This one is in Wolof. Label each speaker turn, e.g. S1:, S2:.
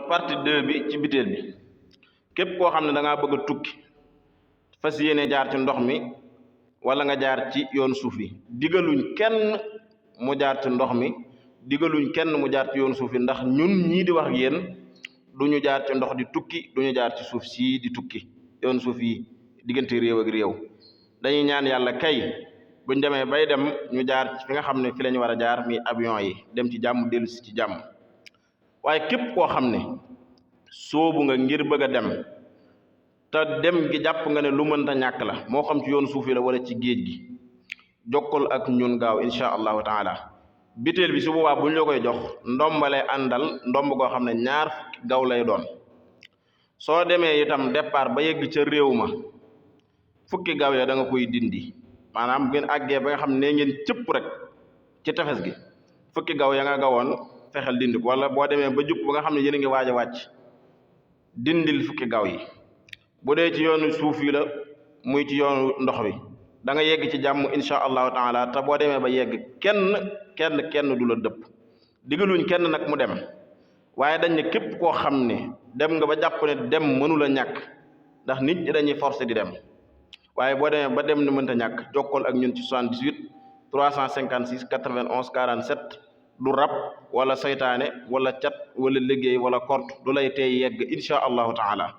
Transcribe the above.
S1: partie 2 bi ci biteel bi képp koo xam ne da ngaa bëgg a tukki fas yéene jaar ci ndox mi wala nga jaar ci yoon suuf yi digaluñ kenn mu jaar ci ndox mi digaluñ kenn mu jaar ci yoon suuf yi ndax ñun ñii di wax ak yéen duñu jaar ci ndox di tukki duñu jaar ci suuf sii di tukki yoon suuf yi diggante réew ak réew dañuy ñaan yàlla kay buñ demee bay dem ñu jaar fi nga xam ne fi lañu war a jaar mi avion yi dem ci jàmm dellu si ci jàmm waaye képp koo xam ne soobu nga ngir bëgg a dem te dem gi jàpp nga ne lu mënta ñàkk la moo xam ci yoon suuf yi la wala ci géej gi jokkol ak ñun gaaw insha allahu taala biteel bi su boobaa bu ñu la koy jox ndombalay àndal ndomb goo xam ne ñaar fukki gaw lay doon soo demee itam départ ba yegg ca réew ma fukki gaw ya da nga koy dindi maanaam ngeen àggee ba nga xam ne ngeen cëpp rek ci tefes gi fukki gaw ya nga gawoon fexeel dindi ko wala boo demee ba jub ba nga xam ne yéen a ngi waaj a wàcc dindil fukki gaw yi bu dee ci yoonu suuf yi la muy ci yoonu ndox wi da nga yegg ci jàmm insha allahu taala te boo demee ba yegg kenn du la dëpp digaluñ kenn nag mu dem waaye dañ ne képp koo xam ne dem nga ba jàpp ne dem mënula ñàkk ndax nit ñi dañuy forcé di dem waaye boo demee ba dem ni mënta ñàkk jokkool ak ñun ci 78 356 91 47 du rab wala saytaane wala cat wala liggéey wala kort du lay tey yegg insha allahu taala